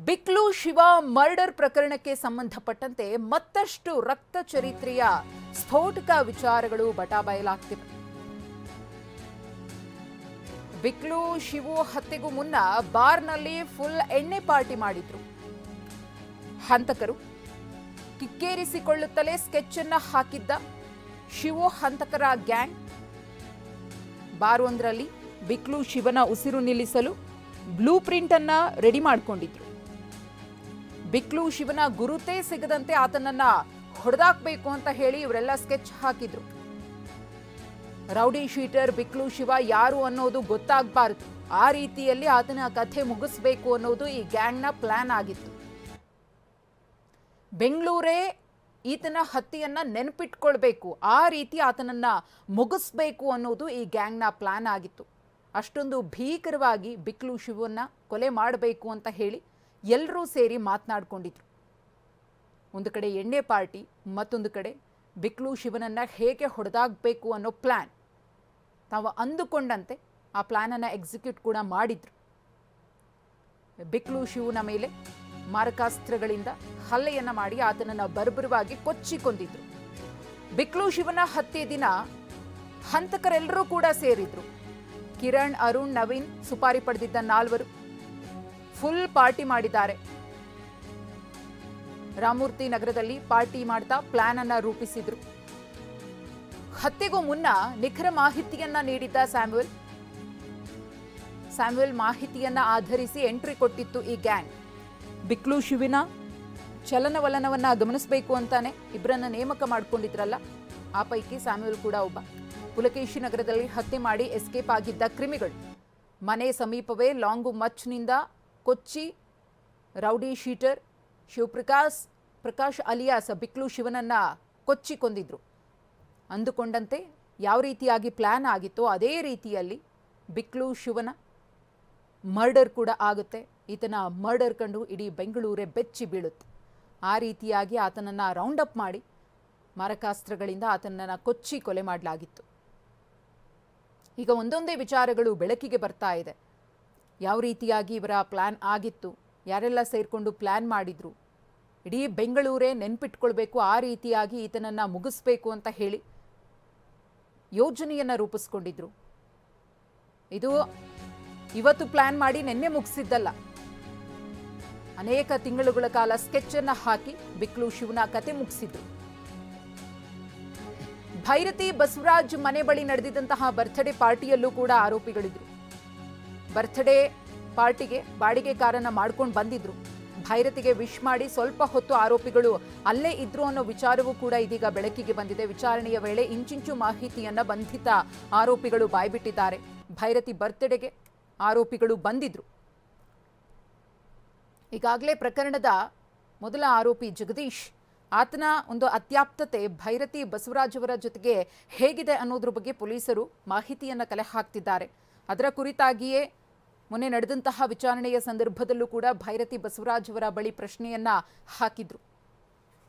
ಬಿಕ್ಲು Shiva murder ಪ್ರಕರಣಕ್ಕೆ ಸಂಬಂಧಪಟ್ಟಂತೆ ಮತ್ತಷ್ಟು ರಕ್ತ ಚರಿತ್ರೆಯ ಸ್ಫೋಟಕ ವಿಚಾರಗಳು ಬಟಾಬಯಲಾಗ್ತಿವೆ. ಬಿಕ್ಲು ಶಿವು ಹತ್ಯೆಗೂ ಮುನ್ನ ಬಾರ್ನಲ್ಲಿ ಫುಲ್ ಎಣ್ಣೆ ಪಾರ್ಟಿ ಮಾಡಿದ್ರು. ಹಂತಕರು ಕಿಕ್ಕೇರಿಸಿಕೊಳ್ಳುತ್ತಲೇ ಸ್ಕೆಚ್ ಅನ್ನ ಹಾಕಿದ್ದ ಶಿವು ಹಂತಕರ ಗ್ಯಾಂಗ್ ಬಾರ್ ಒಂದರಲ್ಲಿ ಬಿಕ್ಲು ಶಿವನ ಉಸಿರು ನಿಲ್ಲಿಸಲು ಬ್ಲೂ ಪ್ರಿಂಟ್ ಅನ್ನ ರೆಡಿ ಮಾಡಿಕೊಂಡಿದ್ರು. ಬಿಕ್ಲು ಶಿವನ ಗುರುತೇ ಸಿಗದಂತೆ ಆತನನ್ನ ಹೊಡೆದಾಕ್ಬೇಕು ಅಂತ ಹೇಳಿ ಇವರೆಲ್ಲ ಸ್ಕೆಚ್ ಹಾಕಿದ್ರು. ರೌಡಿ ಶೀಟರ್ ಬಿಕ್ಲು ಶಿವ ಯಾರು ಅನ್ನೋದು ಗೊತ್ತಾಗಬಾರದು, ಆ ರೀತಿಯಲ್ಲಿ ಆತನ ಕಥೆ ಮುಗಿಸ್ಬೇಕು ಅನ್ನೋದು ಈ ಗ್ಯಾಂಗ್ನ ಪ್ಲಾನ್ ಆಗಿತ್ತು. ಬೆಂಗಳೂರೇ ಈತನ ಹತ್ಯೆಯನ್ನ ನೆನಪಿಟ್ಕೊಳ್ಬೇಕು, ಆ ರೀತಿ ಆತನನ್ನ ಮುಗಿಸ್ಬೇಕು ಅನ್ನೋದು ಈ ಗ್ಯಾಂಗ್ನ ಪ್ಲಾನ್ ಆಗಿತ್ತು. ಅಷ್ಟೊಂದು ಭೀಕರವಾಗಿ ಬಿಕ್ಲು ಶಿವನ್ನ ಕೊಲೆ ಮಾಡಬೇಕು ಅಂತ ಹೇಳಿ ಎಲ್ಲರೂ ಸೇರಿ ಮಾತನಾಡ್ಕೊಂಡಿದ್ರು. ಒಂದು ಕಡೆ ಎಣ್ಣೆ ಪಾರ್ಟಿ, ಮತ್ತೊಂದು ಕಡೆ ಬಿಕ್ಲು ಶಿವನನ್ನ ಹೇಗೆ ಹೊಡೆದಾಗಬೇಕು ಅನ್ನೋ ಪ್ಲಾನ್. ತಾವು ಅಂದುಕೊಂಡಂತೆ ಆ ಪ್ಲಾನನ್ನು ಎಕ್ಸಿಕ್ಯೂಟ್ ಕೂಡ ಮಾಡಿದ್ರು. ಬಿಕ್ಲು ಶಿವನ ಮೇಲೆ ಮಾರಕಾಸ್ತ್ರಗಳಿಂದ ಹಲ್ಲೆಯನ್ನ ಮಾಡಿ ಆತನನ್ನು ಬರ್ಬರವಾಗಿ ಕೊಚ್ಚಿ ಕೊಂದಿದ್ರು. ಬಿಕ್ಲು ಶಿವನ ಹತ್ಯೆ ದಿನ ಹಂತಕರೆಲ್ಲರೂ ಕೂಡ ಸೇರಿದ್ರು. ಕಿರಣ್, ಅರುಣ್, ನವೀನ್, ಸುಪಾರಿ ಪಡೆದಿದ್ದ 4 ಫುಲ್ ಪಾರ್ಟಿ ಮಾಡಿದ್ದಾರೆ. ರಾಮಮೂರ್ತಿ ನಗರದಲ್ಲಿ ಪಾರ್ಟಿ ಮಾಡ್ತಾ ಪ್ಲಾನ್ ಅನ್ನ ರೂಪಿಸಿದ್ರು. ಹತ್ಯೆಗೂ ಮುನ್ನ ನಿಖರ ಮಾಹಿತಿಯನ್ನ ನೀಡಿದ್ದ ಸ್ಯಾಮ್ಯುಯಲ್ ಮಾಹಿತಿಯನ್ನ ಆಧರಿಸಿ ಎಂಟ್ರಿ ಕೊಟ್ಟಿತ್ತು ಈ ಗ್ಯಾಂಗ್. ಬಿಕ್ಲು ಶಿವಿನ ಚಲನವಲನವನ್ನ ಗಮನಿಸಬೇಕು ಅಂತಾನೆ ಇಬ್ಬರನ್ನ ನೇಮಕ ಮಾಡಿಕೊಂಡಿದ್ರಲ್ಲ, ಆ ಪೈಕಿ ಸ್ಯಾಮ್ಯುಯಲ್ ಕೂಡ ಒಬ್ಬ. ಪುಲಕೇಶಿ ನಗರದಲ್ಲಿ ಹತ್ಯೆ ಮಾಡಿ ಎಸ್ಕೇಪ್ ಆಗಿದ್ದ ಕ್ರಿಮಿಗಳು ಮನೆ ಸಮೀಪವೇ ಲಾಂಗು ಮಚ್ನಿಂದ ಕೊಚ್ಚಿ ರೌಡಿ ಶೀಟರ್ ಪ್ರಕಾಶ್ ಅಲಿಯಾಸ್ ಬಿಕ್ಲು ಶಿವನನ್ನ ಕೊಚ್ಚಿ ಕೊಂದಿದ್ರು. ಅಂದುಕೊಂಡಂತೆ ಯಾವ ರೀತಿಯಾಗಿ ಪ್ಲಾನ್ ಆಗಿತ್ತೋ ಅದೇ ರೀತಿಯಲ್ಲಿ ಬಿಕ್ಲು ಶಿವನ ಮರ್ಡರ್ ಕೂಡ ಆಗುತ್ತೆ. ಈತನ ಮರ್ಡರ್ ಕಂಡು ಇಡೀ ಬೆಂಗಳೂರೇ ಬೆಚ್ಚಿ ಬೀಳುತ್ತೆ. ಆ ರೀತಿಯಾಗಿ ಆತನನ್ನು ರೌಂಡ್ ಅಪ್ ಮಾಡಿ ಮಾರಕಾಸ್ತ್ರಗಳಿಂದ ಆತನನ್ನು ಕೊಚ್ಚಿ ಕೊಲೆ ಮಾಡಲಾಗಿತ್ತು. ಈಗ ಒಂದೊಂದೇ ವಿಚಾರಗಳು ಬೆಳಕಿಗೆ ಬರ್ತಾ ಇದೆ. ಯಾವ ರೀತಿಯಾಗಿ ಇವರ ಪ್ಲಾನ್ ಆಗಿತ್ತು, ಯಾರೆಲ್ಲ ಸೇರಿಕೊಂಡು ಪ್ಲಾನ್ ಮಾಡಿದ್ರು, ಇಡೀ ಬೆಂಗಳೂರೇ ನೆನ್ಪಿಟ್ಕೊಳ್ಬೇಕು, ಆ ರೀತಿಯಾಗಿ ಈತನನ್ನು ಮುಗಿಸ್ಬೇಕು ಅಂತ ಹೇಳಿ ಯೋಜನೆಯನ್ನು ರೂಪಿಸ್ಕೊಂಡಿದ್ರು. ಇದು ಇವತ್ತು ಪ್ಲಾನ್ ಮಾಡಿ ನಿನ್ನೆ ಮುಗಿಸಿದ್ದಲ್ಲ. ಅನೇಕ ತಿಂಗಳುಗಳ ಕಾಲ ಸ್ಕೆಚ್ ಅನ್ನ ಹಾಕಿ ಬಿಕ್ಲು ಶಿವನ ಕತೆ ಮುಗಿಸಿದ್ರು. ಭೈರತಿ ಬಸವರಾಜ್ ಮನೆ ಬಳಿ ನಡೆದಿದ್ದಂತಹ ಬರ್ತ್ಡೇ ಪಾರ್ಟಿಯಲ್ಲೂ ಕೂಡ ಆರೋಪಿಗಳಿದ್ರು. ಬರ್ತ್ಡೇ ಪಾರ್ಟಿಗೆ ಬಾಡಿಗೆ ಕಾರನ್ನ ಮಾಡ್ಕೊಂಡು ಬಂದಿದ್ರು. ಭೈರತಿಗೆ ವಿಶ್ ಮಾಡಿ ಸ್ವಲ್ಪ ಹೊತ್ತು ಆರೋಪಿಗಳು ಅಲ್ಲೇ ಇದ್ರು ಅನ್ನೋ ವಿಚಾರವೂ ಕೂಡ ಇದೀಗ ಬೆಳಕಿಗೆ ಬಂದಿದೆ. ವಿಚಾರಣೆಯ ವೇಳೆ ಇಂಚಿಂಚು ಮಾಹಿತಿಯನ್ನ ಬಂಧಿತ ಆರೋಪಿಗಳು ಬಾಯ್ಬಿಟ್ಟಿದ್ದಾರೆ. ಭೈರತಿ ಬರ್ತ್ಡೇಗೆ ಆರೋಪಿಗಳು ಬಂದಿದ್ರು. ಈಗಾಗಲೇ ಪ್ರಕರಣದ ಮೊದಲ ಆರೋಪಿ ಜಗದೀಶ್, ಆತನ ಒಂದು ಅತ್ಯಾಪ್ತತೆ ಭೈರತಿ ಬಸವರಾಜ್ ಅವರ ಜೊತೆಗೆ ಹೇಗಿದೆ ಅನ್ನೋದ್ರ ಬಗ್ಗೆ ಪೊಲೀಸರು ಮಾಹಿತಿಯನ್ನು ಕಲೆ ಹಾಕ್ತಿದ್ದಾರೆ. ಅದರ ಕುರಿತಾಗಿಯೇ ಮೊನ್ನೆ ನಡೆದಂತಹ ವಿಚಾರಣೆಯ ಸಂದರ್ಭದಲ್ಲೂ ಕೂಡ ಭೈರತಿ ಬಸವರಾಜ್ ಅವರ ಬಳಿ ಪ್ರಶ್ನೆಯನ್ನ ಹಾಕಿದ್ರು.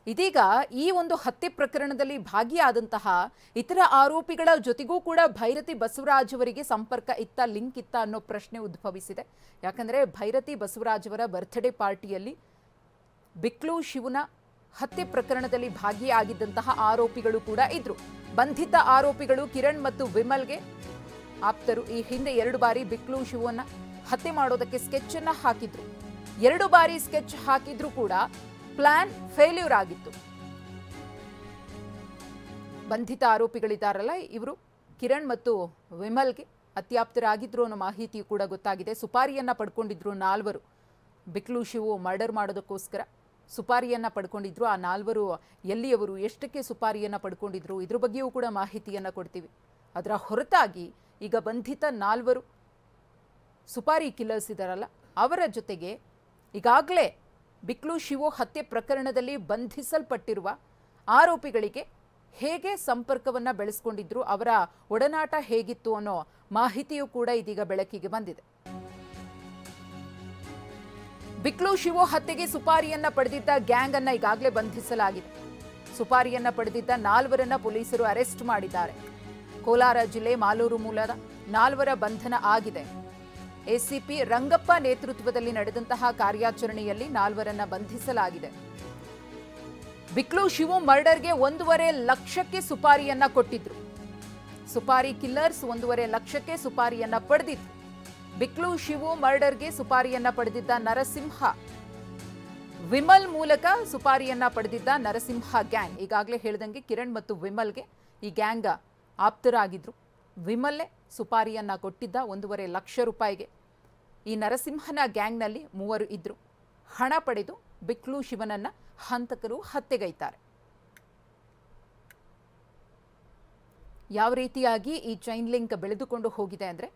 ಇದೀಗ ಈ ಒಂದು ಹತ್ಯೆ ಪ್ರಕರಣದಲ್ಲಿ ಭಾಗಿಯಾದಂತಹ ಇತರ ಆರೋಪಿಗಳ ಜೊತೆಗೂ ಕೂಡ ಭೈರತಿ ಬಸವರಾಜ್ ಅವರಿಗೆ ಸಂಪರ್ಕ ಇತ್ತ, ಲಿಂಕ್ ಇತ್ತ ಅನ್ನೋ ಪ್ರಶ್ನೆ ಉದ್ಭವಿಸಿದೆ. ಯಾಕಂದರೆ ಭೈರತಿ ಬಸವರಾಜ್ ಅವರ ಬರ್ತ್ಡೇ ಪಾರ್ಟಿಯಲ್ಲಿ ಬಿಕ್ಲು ಶಿವನ ಹತ್ಯೆ ಪ್ರಕರಣದಲ್ಲಿ ಭಾಗಿಯಾಗಿದ್ದಂತಹ ಆರೋಪಿಗಳು ಕೂಡ ಇದ್ರು. ಬಂಧಿತ ಆರೋಪಿಗಳು ಕಿರಣ್ ಮತ್ತು ವಿಮಲ್ಗೆ ಆಪ್ತರು. ಈ ಹಿಂದೆ 2 ಬಾರಿ ಬಿಕ್ಲು ಶಿವನ್ನ ಹತ್ಯೆ ಮಾಡೋದಕ್ಕೆ ಸ್ಕೆಚ್ ಅನ್ನ ಹಾಕಿದ್ರು. 2 ಬಾರಿ ಸ್ಕೆಚ್ ಹಾಕಿದ್ರು ಕೂಡ ಪ್ಲಾನ್ ಫೇಲ್ಯೂರ್ ಆಗಿತ್ತು. ಬಂಧಿತ ಆರೋಪಿಗಳಿದ್ದಾರಲ್ಲ, ಇವರು ಕಿರಣ್ ಮತ್ತು ವಿಮಲ್ಗೆ ಅತ್ಯಾಪ್ತರಾಗಿದ್ರು ಅನ್ನೋ ಮಾಹಿತಿಯು ಕೂಡ ಗೊತ್ತಾಗಿದೆ. ಸುಪಾರಿಯನ್ನ ಪಡ್ಕೊಂಡಿದ್ರು 4. ಬಿಕ್ಲು ಶಿವು ಮರ್ಡರ್ ಮಾಡೋದಕ್ಕೋಸ್ಕರ ಸುಪಾರಿಯನ್ನ ಪಡ್ಕೊಂಡಿದ್ರು. ಆ 4 ಎಲ್ಲಿಯವರು, ಎಷ್ಟಕ್ಕೆ ಸುಪಾರಿಯನ್ನ ಪಡ್ಕೊಂಡಿದ್ರು, ಇದ್ರ ಬಗ್ಗೆಯೂ ಕೂಡ ಮಾಹಿತಿಯನ್ನ ಕೊಡ್ತೀವಿ. ಅದರ ಹೊರತಾಗಿ ಈಗ ಬಂಧಿತ 4 ಸುಪಾರಿ ಕಿಲ್ಲರ್ಸ್ ಇದ್ದಾರಲ್ಲ, ಅವರ ಜೊತೆಗೆ ಈಗಾಗಲೇ ಬಿಕ್ಲು ಶಿವು ಹತ್ಯೆ ಪ್ರಕರಣದಲ್ಲಿ ಬಂಧಿಸಲ್ಪಟ್ಟಿರುವ ಆರೋಪಿಗಳಿಗೆ ಹೇಗೆ ಸಂಪರ್ಕವನ್ನ ಬೆಳೆಸ್ಕೊಂಡಿದ್ರು, ಅವರ ಒಡನಾಟ ಹೇಗಿತ್ತು ಅನ್ನೋ ಮಾಹಿತಿಯೂ ಕೂಡ ಇದೀಗ ಬೆಳಕಿಗೆ ಬಂದಿದೆ. ಬಿಕ್ಲು ಶಿವು ಹತ್ಯೆಗೆ ಸುಪಾರಿಯನ್ನ ಪಡೆದಿದ್ದ ಗ್ಯಾಂಗ್ ಅನ್ನ ಈಗಾಗಲೇ ಬಂಧಿಸಲಾಗಿದೆ. ಸುಪಾರಿಯನ್ನ ಪಡೆದಿದ್ದ 4 ಪೊಲೀಸರು ಅರೆಸ್ಟ್ ಮಾಡಿದ್ದಾರೆ. ಕೋಲಾರ ಜಿಲ್ಲೆ ಮಾಲೂರು ಮೂಲದ 4 ಬಂಧನ ಆಗಿದೆ. ಎಸಿಪಿ ರಂಗಪ್ಪ ನೇತೃತ್ವದಲ್ಲಿ ನಡೆದಂತಹ ಕಾರ್ಯಾಚರಣೆಯಲ್ಲಿ 4 ಬಂಧಿಸಲಾಗಿದೆ. ಬಿಕ್ಲು ಶಿವು ಮರ್ಡರ್ಗೆ 1.5 ಲಕ್ಷಕ್ಕೆ ಸುಪಾರಿಯನ್ನ ಕೊಟ್ಟಿದ್ರು. ಸುಪಾರಿ ಕಿಲ್ಲರ್ಸ್ 1.5 ಲಕ್ಷಕ್ಕೆ ಸುಪಾರಿಯನ್ನ ಪಡೆದಿದ್ರು. ಬಿಕ್ಲು ಶಿವು ಮರ್ಡರ್ಗೆ ಸುಪಾರಿಯನ್ನ ಪಡೆದಿದ್ದ ನರಸಿಂಹ, ವಿಮಲ್ ಮೂಲಕ ಸುಪಾರಿಯನ್ನ ಪಡೆದಿದ್ದ ನರಸಿಂಹ ಗ್ಯಾಂಗ್. ಈಗಾಗಲೇ ಹೇಳಿದಂಗೆ ಕಿರಣ್ ಮತ್ತು ವಿಮಲ್ಗೆ ಈ ಗ್ಯಾಂಗ್ ಆಪ್ತರಾಗಿದ್ರು. ವಿಮಲ್ಲೇ ಸುಪಾರಿಯನ್ನ ಕೊಟ್ಟಿದ್ದ 1.5 ಲಕ್ಷ ರೂಪಾಯಿಗೆ. ಈ ನರಸಿಂಹನ ಗ್ಯಾಂಗ್ನಲ್ಲಿ 3 ಇದ್ರು. ಹಣ ಪಡೆದು ಬಿಕ್ಲು ಶಿವನನ್ನ ಹಂತಕರು ಹತ್ಯೆಗೈತಾರೆ. ಯಾವ ರೀತಿಯಾಗಿ ಈ ಚೈನ್ ಲಿಂಕ್ ಬೆಳೆದುಕೊಂಡು ಹೋಗಿದೆ ಅಂದರೆ,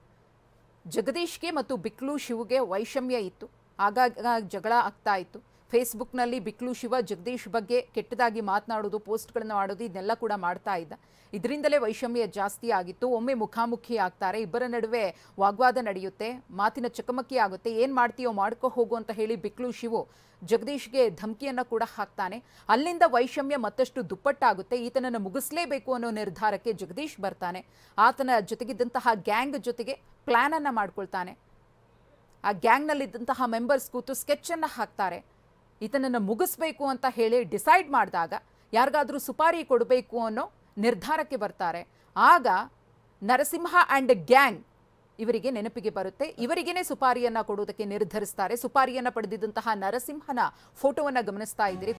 ಜಗದೀಶ್ಗೆ ಮತ್ತು ಬಿಕ್ಲು ಶಿವಗೆ ವೈಷಮ್ಯ ಇತ್ತು. ಆಗಾಗ ಜಗಳ ಆಗ್ತಾ ಇತ್ತು. ಫೇಸ್ಬುಕ್ನಲ್ಲಿ ಬಿಕ್ಲು ಶಿವ ಜಗದೀಶ್ ಬಗ್ಗೆ ಕೆಟ್ಟದಾಗಿ ಮಾತನಾಡೋದು, ಪೋಸ್ಟ್ಗಳನ್ನು ಮಾಡೋದು, ಇದನ್ನೆಲ್ಲ ಕೂಡ ಮಾಡ್ತಾ ಇದ್ದ. ಇದರಿಂದಲೇ ವೈಷಮ್ಯ ಜಾಸ್ತಿ ಆಗಿತ್ತು. ಒಮ್ಮೆ ಮುಖಾಮುಖಿ ಆಗ್ತಾರೆ, ಇಬ್ಬರ ನಡುವೆ ವಾಗ್ವಾದ ನಡೆಯುತ್ತೆ, ಮಾತಿನ ಚಕಮಕಿ ಆಗುತ್ತೆ. ಏನು ಮಾಡ್ತೀಯೋ ಮಾಡ್ಕೋ ಹೋಗು ಅಂತ ಹೇಳಿ ಬಿಕ್ಲು ಶಿವು ಜಗದೀಶ್ಗೆ ಧಮಕಿಯನ್ನು ಕೂಡ ಹಾಕ್ತಾನೆ. ಅಲ್ಲಿಂದ ವೈಷಮ್ಯ ಮತ್ತಷ್ಟು ದುಪ್ಪಟ್ಟಾಗುತ್ತೆ. ಈತನನ್ನು ಮುಗಿಸ್ಲೇಬೇಕು ಅನ್ನೋ ನಿರ್ಧಾರಕ್ಕೆ ಜಗದೀಶ್ ಬರ್ತಾನೆ. ಆತನ ಜೊತೆಗಿದ್ದಂತಹ ಗ್ಯಾಂಗ್ ಜೊತೆಗೆ ಪ್ಲ್ಯಾನನ್ನು ಮಾಡ್ಕೊಳ್ತಾನೆ. ಆ ಗ್ಯಾಂಗ್ನಲ್ಲಿದ್ದಂತಹ ಮೆಂಬರ್ಸ್ ಕೂತು ಸ್ಕೆಚನ್ನು ಹಾಕ್ತಾರೆ. ಈತನನ್ನು ಮುಗಿಸ್ಬೇಕು ಅಂತ ಹೇಳಿ ಡಿಸೈಡ್ ಮಾಡಿದಾಗ ಯಾರಿಗಾದ್ರೂ ಸುಪಾರಿ ಕೊಡಬೇಕು ಅನ್ನೋ ನಿರ್ಧಾರಕ್ಕೆ ಬರ್ತಾರೆ. ಆಗ ನರಸಿಂಹ ಆ್ಯಂಡ್ ಗ್ಯಾಂಗ್ ಇವರಿಗೆ ನೆನಪಿಗೆ ಬರುತ್ತೆ. ಇವರಿಗೇನೆ ಸುಪಾರಿಯನ್ನ ಕೊಡುವುದಕ್ಕೆ ನಿರ್ಧರಿಸ್ತಾರೆ. ಸುಪಾರಿಯನ್ನ ಪಡೆದಿದ್ದಂತಹ ನರಸಿಂಹನ ಫೋಟೋವನ್ನು ಗಮನಿಸ್ತಾ ಇದ್ದೀರಿ.